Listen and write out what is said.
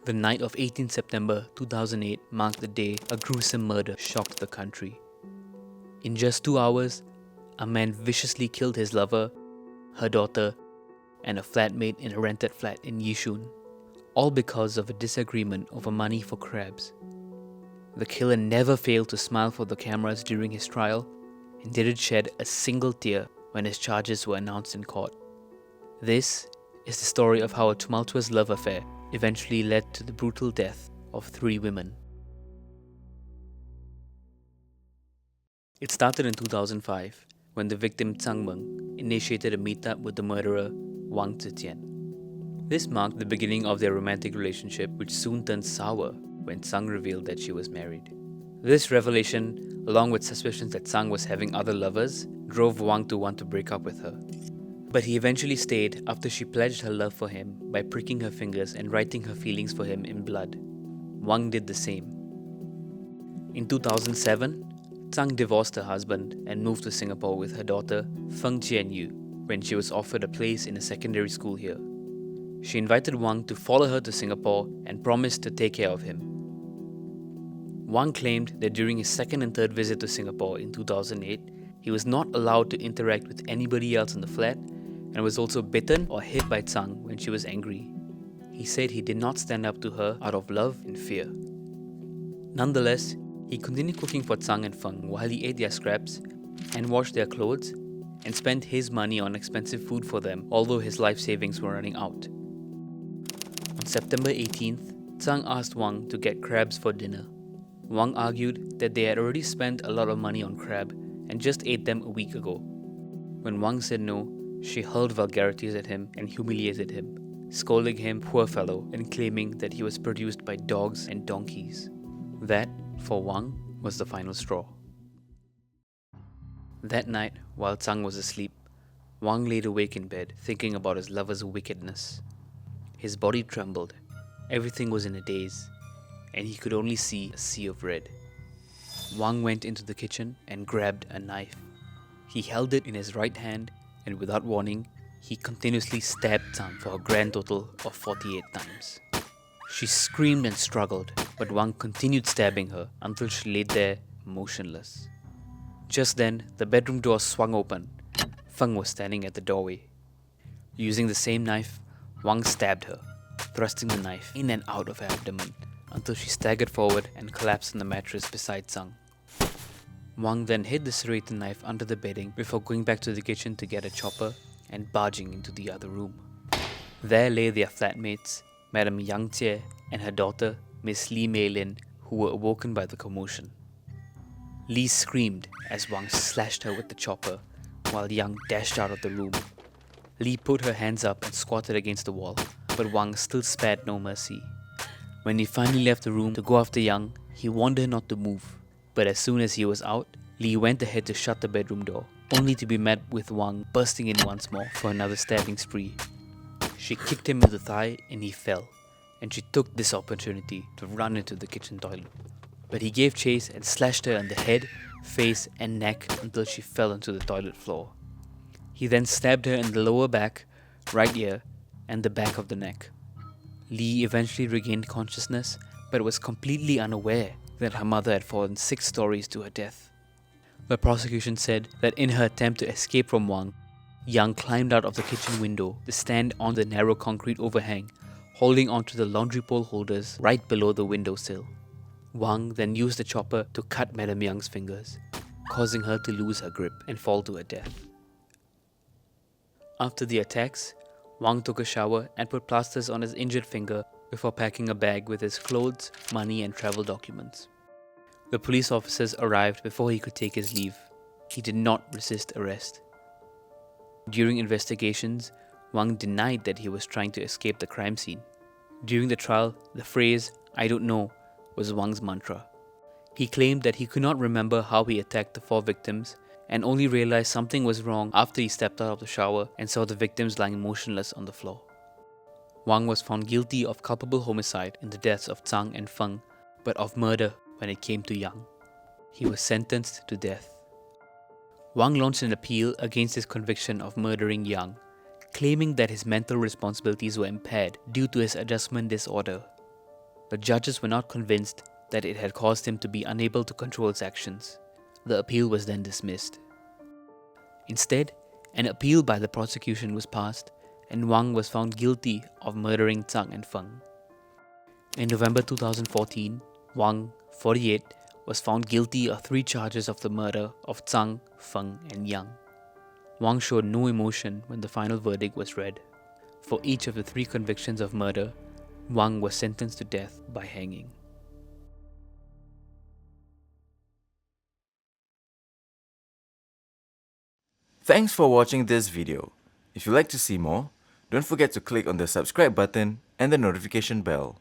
The night of 18 September 2008 marked the day a gruesome murder shocked the country. In just 2 hours, a man viciously killed his lover, her daughter, and a flatmate in a rented flat in Yishun, all because of a disagreement over money for crabs. The killer never failed to smile for the cameras during his trial and didn't shed a single tear when his charges were announced in court. This is the story of how a tumultuous love affair eventually led to the brutal death of 3 women. It started in 2005 when the victim Zhang Meng initiated a meetup with the murderer Wang Zhijian. This marked the beginning of their romantic relationship, which soon turned sour when Zhang revealed that she was married. This revelation, along with suspicions that Zhang was having other lovers, drove Wang to want to break up with her. But he eventually stayed after she pledged her love for him by pricking her fingers and writing her feelings for him in blood. Wang did the same. In 2007, Zhang divorced her husband and moved to Singapore with her daughter Feng Jianyu when she was offered a place in a secondary school here. She invited Wang to follow her to Singapore and promised to take care of him. Wang claimed that during his second and third visit to Singapore in 2008, he was not allowed to interact with anybody else in the flat and was also bitten or hit by Zhang when she was angry. He said he did not stand up to her out of love and fear. Nonetheless, he continued cooking for Zhang and Feng while he ate their scraps and washed their clothes and spent his money on expensive food for them, although his life savings were running out. On September 18th, Zhang asked Wang to get crabs for dinner. Wang argued that they had already spent a lot of money on crab and just ate them a week ago. When Wang said no, she hurled vulgarities at him and humiliated him, scolding him poor fellow and claiming that he was produced by dogs and donkeys. That, for Wang, was the final straw. That night, while Zhang was asleep, Wang laid awake in bed thinking about his lover's wickedness. His body trembled, everything was in a daze, and he could only see a sea of red. Wang went into the kitchen and grabbed a knife. He held it in his right hand and without warning, he continuously stabbed Zhang for a grand total of 48 times. She screamed and struggled, but Wang continued stabbing her until she lay there motionless. Just then, the bedroom door swung open. Feng was standing at the doorway. Using the same knife, Wang stabbed her, thrusting the knife in and out of her abdomen until she staggered forward and collapsed on the mattress beside Zhang. Wang then hid the serrated knife under the bedding before going back to the kitchen to get a chopper and barging into the other room. There lay their flatmates, Madam Yang Jie and her daughter, Miss Li Mei Lin, who were awoken by the commotion. Li screamed as Wang slashed her with the chopper, while Yang dashed out of the room. Li put her hands up and squatted against the wall, but Wang still spared no mercy. When he finally left the room to go after Yang, he warned her not to move. But as soon as he was out, Li went ahead to shut the bedroom door, only to be met with Wang bursting in once more for another stabbing spree. She kicked him in the thigh and he fell, and she took this opportunity to run into the kitchen toilet. But he gave chase and slashed her on the head, face and neck until she fell onto the toilet floor. He then stabbed her in the lower back, right ear, and the back of the neck. Li eventually regained consciousness, but was completely unaware that her mother had fallen 6 stories to her death. The prosecution said that in her attempt to escape from Wang, Yang climbed out of the kitchen window to stand on the narrow concrete overhang, holding onto the laundry pole holders right below the windowsill. Wang then used the chopper to cut Madam Yang's fingers, causing her to lose her grip and fall to her death. After the attacks, Wang took a shower and put plasters on his injured finger before packing a bag with his clothes, money and travel documents. The police officers arrived before he could take his leave. He did not resist arrest. During investigations, Wang denied that he was trying to escape the crime scene. During the trial, the phrase, "I don't know," was Wang's mantra. He claimed that he could not remember how he attacked the 4 victims and only realized something was wrong after he stepped out of the shower and saw the victims lying motionless on the floor. Wang was found guilty of culpable homicide in the deaths of Zhang and Feng, but of murder when it came to Yang. He was sentenced to death. Wang launched an appeal against his conviction of murdering Yang, claiming that his mental responsibilities were impaired due to his adjustment disorder. but judges were not convinced that it had caused him to be unable to control his actions. The appeal was then dismissed. Instead, an appeal by the prosecution was passed, and Wang was found guilty of murdering Zhang and Feng. In November 2014, Wang, 48, was found guilty of 3 charges of the murder of Zhang, Feng, and Yang. Wang showed no emotion when the final verdict was read. For each of the 3 convictions of murder, Wang was sentenced to death by hanging. Thanks for watching this video. If you'd like to see more, don't forget to click on the subscribe button and the notification bell.